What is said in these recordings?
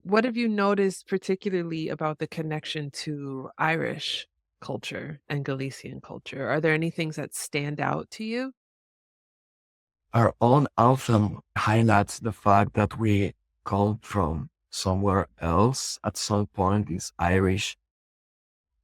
what have you noticed particularly about the connection to Irish culture and Galician culture? Are there any things that stand out to you? Our own anthem highlights the fact that we come from somewhere else at some point. This Irish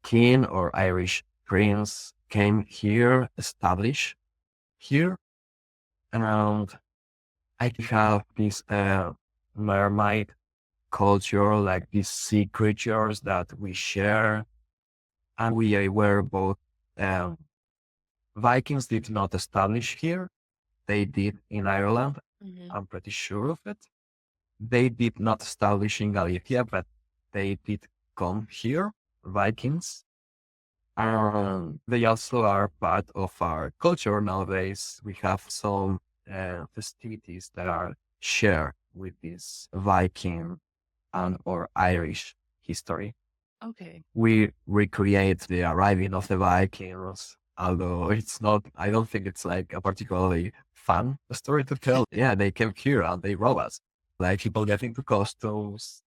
king or Irish prince came here, established here, and I have this mermaid culture, like these sea creatures that we share, and we were both um, Vikings did not establish here. They did in Ireland. Mhm. I'm pretty sure of it. They did not establish in Galicia, but they did come here, Vikings. They also are part of our culture nowadays. We have some festivities that are shared with this Viking and or Irish history. Okay. We recreate the arriving of the Vikings, although it's not, I don't think it's like a particularly fun story to tell. Yeah, they came here and they robbed us. Like people get into costumes.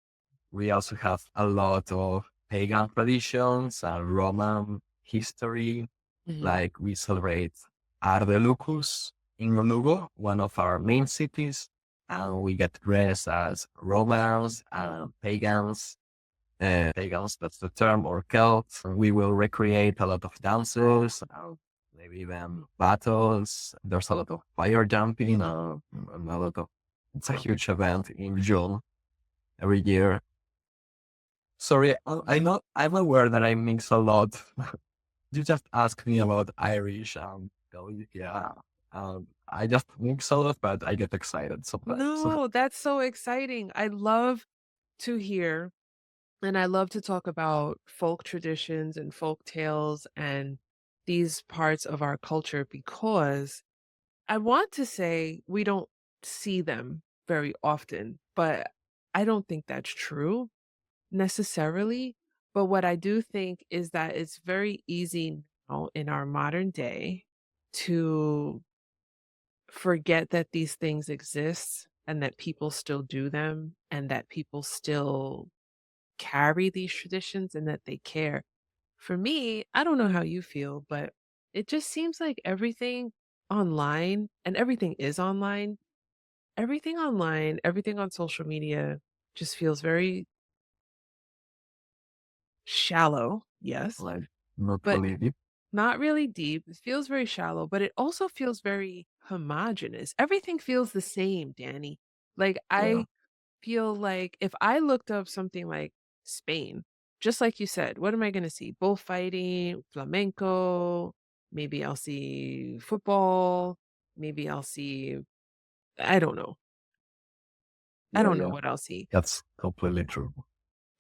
We also have a lot of pagan traditions and Roman history. Mhm. Like we celebrate Ardelucus in Lugo, one of our main cities, and we get dressed as Romans and pagans. Pagans, that's the term, or Celts. We will recreate a lot of dances, maybe even battles. There's a lot of fire jumping, and a lot of, it's a huge event in June every year. Sorry, I know I'm aware that I mix a lot. You just asked me about Irish and Galicia. I just mix a lot, but I get excited sometimes. No, that's so exciting. I love to hear and I love to talk about folk traditions and folk tales and these parts of our culture because I want to say we don't see them very often, but I don't think that's true necessarily. But what I do think is that it's very easy now in our modern day to forget that these things exist and that people still do them and that people still carry these traditions and that they care. For me, I don't know how you feel, but it just seems like everything online and everything is online. Everything online, everything on social media just feels very shallow, yes, Like, not but really deep. not really deep. It feels very shallow, but it also feels very homogenous. Everything feels the same, Danny. Like Yeah. I feel like if I looked up something like Spain, just like you said, what am I gonna see? Bullfighting, flamenco, maybe I'll see football, maybe I'll see I don't know. I Yeah, don't know yeah. what I'll see. That's completely true.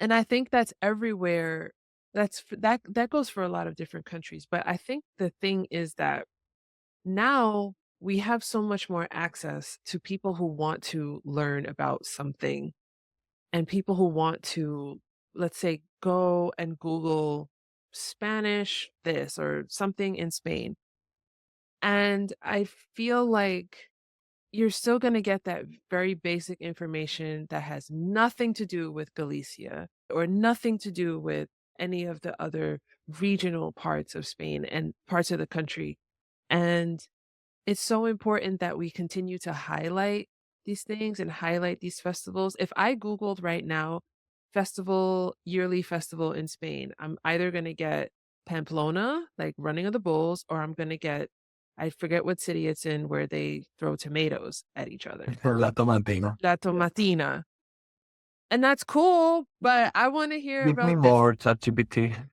And I think that's everywhere. That goes for a lot of different countries, but I think the thing is that now we have so much more access to people who want to learn about something and people who want to, let's say, go and Google Spanish this or something in Spain. And I feel like you're still going to get that very basic information that has nothing to do with Galicia or nothing to do with any of the other regional parts of Spain and parts of the country. And it's so important that we continue to highlight these things and highlight these festivals. If I Googled right now, yearly festival in Spain, I'm either going to get Pamplona, like running of the bulls, or I'm going to get, I forget what city it's in where they throw tomatoes at each other. For La Tomatina. La Tomatina. And that's cool, but I want to hear Give me about this. more ChatGPT.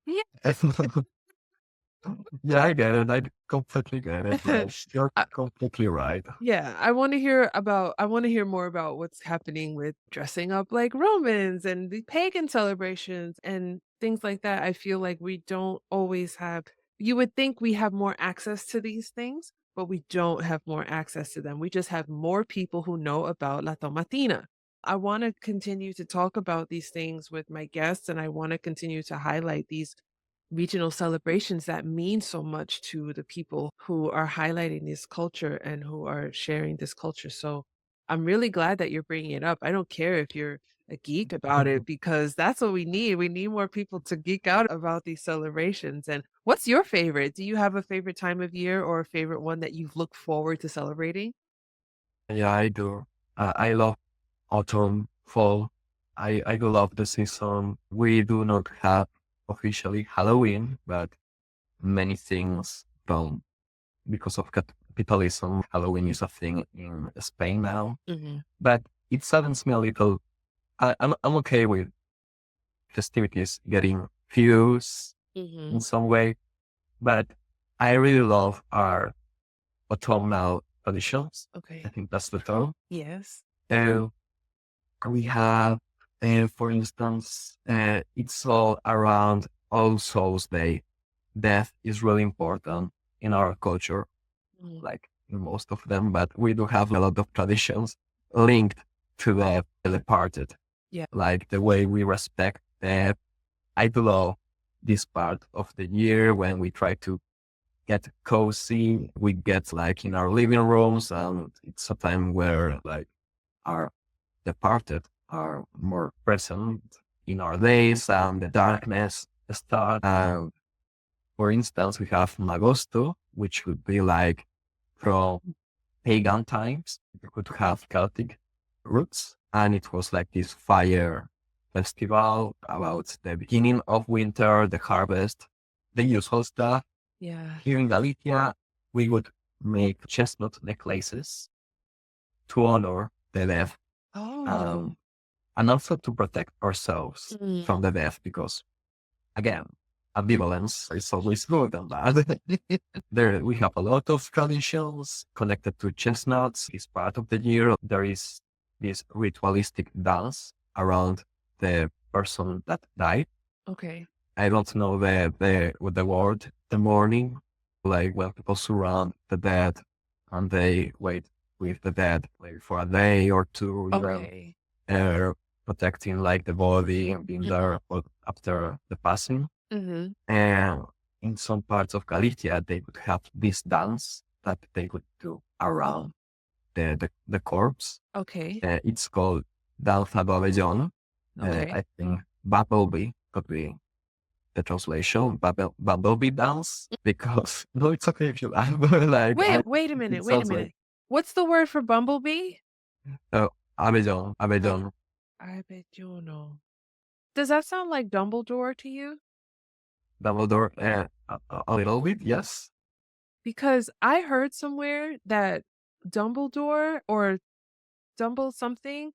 Yeah, I get it. I completely get it. Yeah. Like, you're completely right. Yeah, I wanna hear more about what's happening with dressing up like Romans and the pagan celebrations and things like that. I feel like we don't always have you would think we have more access to these things, but we don't have more access to them. We just have more people who know about La Tomatina. I wanna continue to talk about these things with my guests, and I wanna continue to highlight these regional celebrations that mean so much to the people who are highlighting this culture and who are sharing this culture. So I'm really glad that you're bringing it up. I don't care if you're a geek about it because that's what we need. We need more people to geek out about these celebrations. And what's your favorite? Do you have a favorite time of year or a favorite one that you've looked forward to celebrating? Yeah, I do. I love autumn, fall. I do love the season. We do not have officially Halloween, but many things don't because of capitalism. Halloween is a thing in Spain now, Mhm. but it saddens me a little. I'm okay with festivities getting fused in Mhm. some way, but I really love our autumnal traditions. I Okay. think that's the term. Yes. Uh, we have, for instance, it's all around All Souls Day. Death is really important in our culture, Mhm. like in most of them, but we do have a lot of traditions linked to the departed, Yeah. like the way we respect death. I do love this part of the year when we try to get cozy. We get like in our living rooms, and it's a time where like our departed are more present in our days and the darkness start. For instance, we have Magosto, which would be like from pagan times. It could have Celtic roots. And it was like this fire festival about the beginning of winter, the harvest, the usual stuff. Yeah. Here in Galicia, we would make chestnut necklaces to honor the dead. Oh. Um, and also to protect ourselves Mm. from the death because again, ambivalence is always good and bad. There we have a lot of traditions connected to chestnuts. It's part of the year. There is this ritualistic dance around the person that died. Okay. I don't know the word, the mourning, like when people surround the dead and they wait with the dead like for a day or two, Okay. uh, protecting like the body and being Mhm. there after the passing. Mhm. And in some parts of Galicia, they would have this dance that they would do around the corpse. Okay. It's called Danza do Abellón. Okay. I think Bumblebee could be the translation, Bumblebee dance, because no, it's okay if you laugh, but like I Wait a think minute, it wait a sounds like minute. What's the word for bumblebee? Abellón, Uh, Abellón, I bet you know. Does that sound like Dumbledore to you? Dumbledore, a little bit, yes, Because I heard somewhere that Dumbledore or Dumble something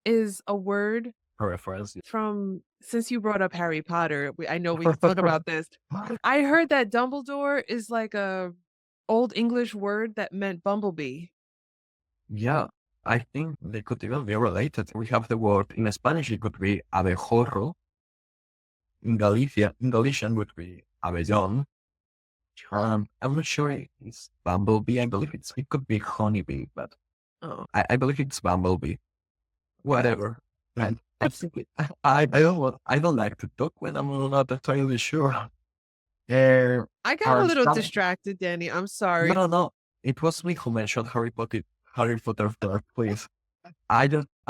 is a word a reference. from since you brought up Harry Potter, I know we could talk about this. I heard that Dumbledore is like a old English word that meant bumblebee. Yeah, I think they could even be related. We have the word in Spanish, it could be abejorro. In Galicia, in Galician would be abellón. I'm not sure it's bumblebee. I believe it could be honeybee, but Oh, I believe it's bumblebee. Whatever. And absolutely, I don't like to talk when I'm not entirely sure. Uh, I got a our little stuff. distracted, Danny. I'm No, sorry. no, no. It was me who mentioned Harry Potter first, please. I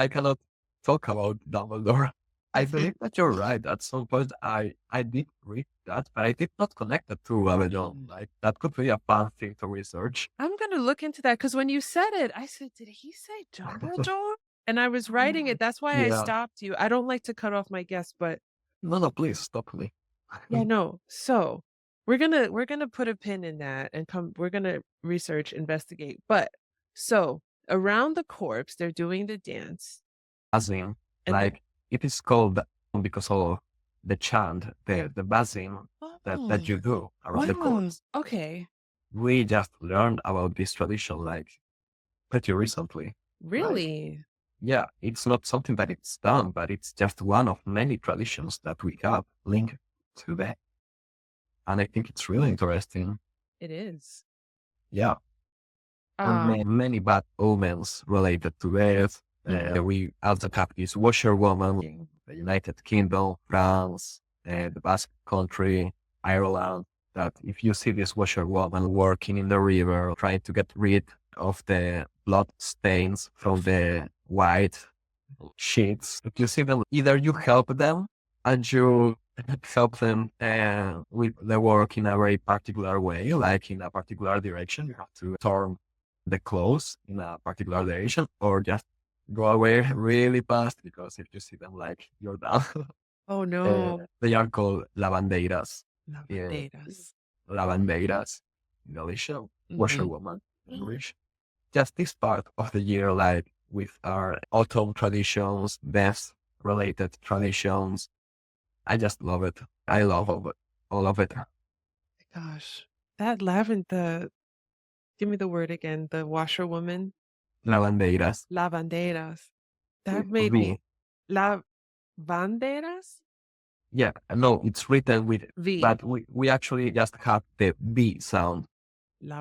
cannot talk about Dumbledore. I believe that you're right. At some point, I did read that, but I did not connect it to Avedon. Like that could be a fun thing to research. I'm gonna look into that because when you said it, I said, "Did he say Dumbledore?" And I was writing it. That's why I Yeah. stopped you. I don't like to cut off my guests, but No, no, please stop me. yeah, no. So we're gonna put a pin in that and come. We're gonna research, investigate. But so around the corpse, they're doing the dance, Buzzing, and like it is called because of the chant, the buzzing that oh, you do around the wow, corpse. okay, We just learned about this tradition like pretty recently. Like, really, yeah, it's not something that it's done, but it's just one of many traditions that we have linked to that. And I think it's really interesting. it is. Yeah. And Um, many bad omens related to it. mhm. We also have this washerwoman in the United Kingdom, France, the Basque Country, Ireland, that if you see this washerwoman working in the river, trying to get rid of the blood stains from the white sheets. If you see them, either you help them and you help them with the work in a very particular way, like in a particular direction. You have to turn the clothes in a particular direction, or just go away really fast because if you see them, like you're down. Oh, no. They are called lavandeiras. Yeah, Lavandeiras. lavandeiras in Galicia, Mhm. washerwoman in English. Just this part of the year, like with our autumn traditions, death related traditions. I just love it. I love all of it. Gosh, that lavender give me the word again, the washerwoman, Lavandeiras lavanderas. That with made me V. lavanderas? Yeah, no, it's written with, V, but we actually just have the B sound,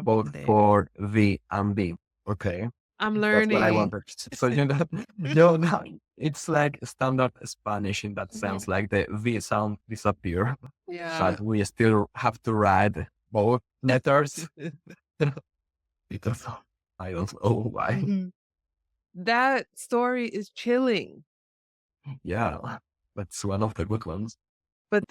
both lavande. for V and B. Okay. I'm That's what I learning. wanted. So you know, you know, it's like standard Spanish in that Mhm. sense, like the V sound disappear, Yeah. but we still have to write both letters because I don't know why. Mhm. That story is chilling, Yeah, that's one of the good ones. but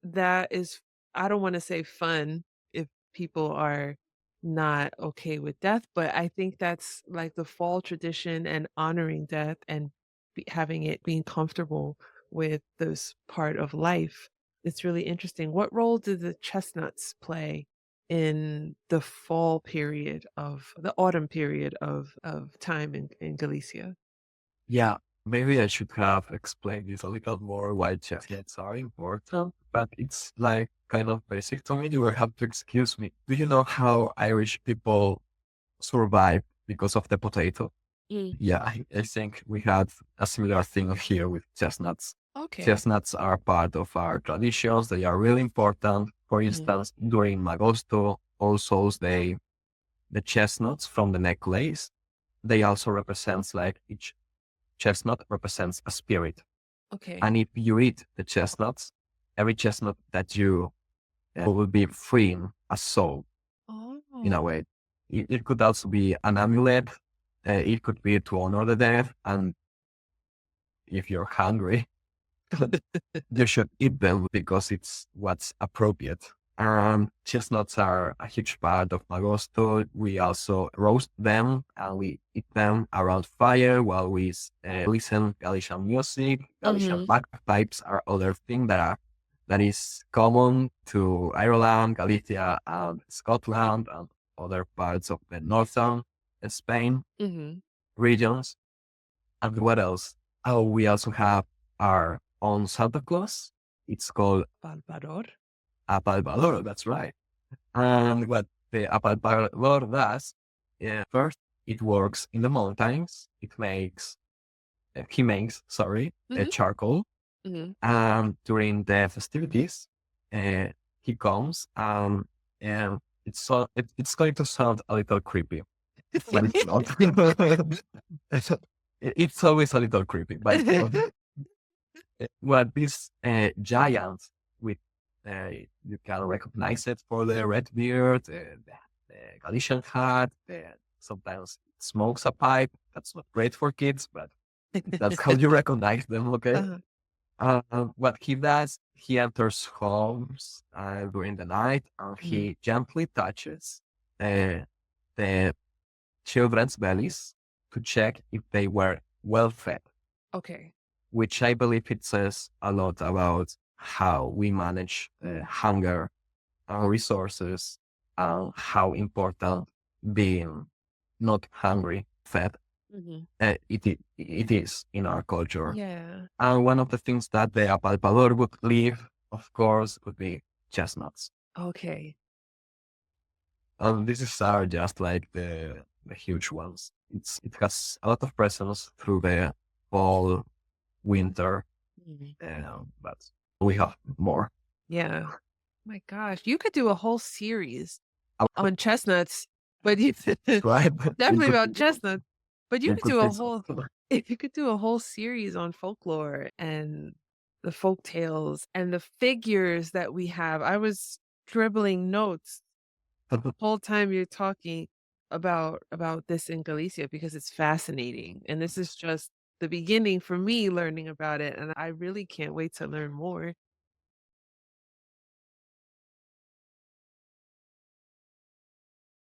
that is I don't wanna say fun if people are not okay with death, but I think that's like the fall tradition and honoring death and having it being comfortable with this part of life. It's really interesting. What role do the chestnuts play in the fall period of the autumn period of time in Galicia? Yeah, maybe I should have explained this a little more why chestnuts are important, but it's like kind of basic to me. You will have to excuse me. Do you know how Irish people survive because of the potato? Mm. Yeah, I think we had a similar thing here with chestnuts. Okay. Chestnuts are part of our traditions. They are really important. For Mhm. instance, during Magosto, also the chestnuts from the necklace, they also represents like each chestnut represents a spirit. Okay. And if you eat the chestnuts, every chestnut that you will be freeing a soul in a Oh. way. It could also be an amulet. It could be to honor the dead. And if you're hungry, you should eat them because it's what's appropriate. Chestnuts are a huge part of Magosto. We also roast them and we eat them around fire while we listen Galician music. Galician Mhm. bagpipes are other thing that is common to Ireland, Galicia, and Scotland, and other parts of the northern Spain Mhm. regions. And what else? Oh, we also have our own Santa Claus. It's called Salvador. Apalpador. That's right. And what the Apalpador does, first, it works in the mountains. He makes, sorry, a Mhm. charcoal. Mhm. And during the festivities, uh, he comes and it's going to sound a little creepy, but it's not. it's, it's always a little creepy, but it's not. What this giant with you can recognize it for the red beard, the Galician hat, sometimes smokes a pipe. That's not great for kids, but that's how you recognize them. Okay. Uh-huh. What he does, he enters homes during the night and Mhm. he gently touches uh, the children's bellies to check if they were well fed, Okay. which I believe it says a lot about how we manage hunger and resources and how important being not hungry, fed, Mhm. it is in our culture. Yeah. And one of the things that the apalpador would leave, of course, would be chestnuts. Okay. And this is are just like the huge ones. It has a lot of presence through the fall, winter, Mhm. but we have more. Yeah. My gosh, you could do a whole series I on chestnuts, but you right? definitely about chestnuts, but you You could could do a think so. whole you could do a whole series on folklore and the folk tales and the figures that we have. I was scribbling notes whole time you're talking. about this in Galicia because it's fascinating, and this is just the beginning for me learning about it, and I really can't wait to learn more.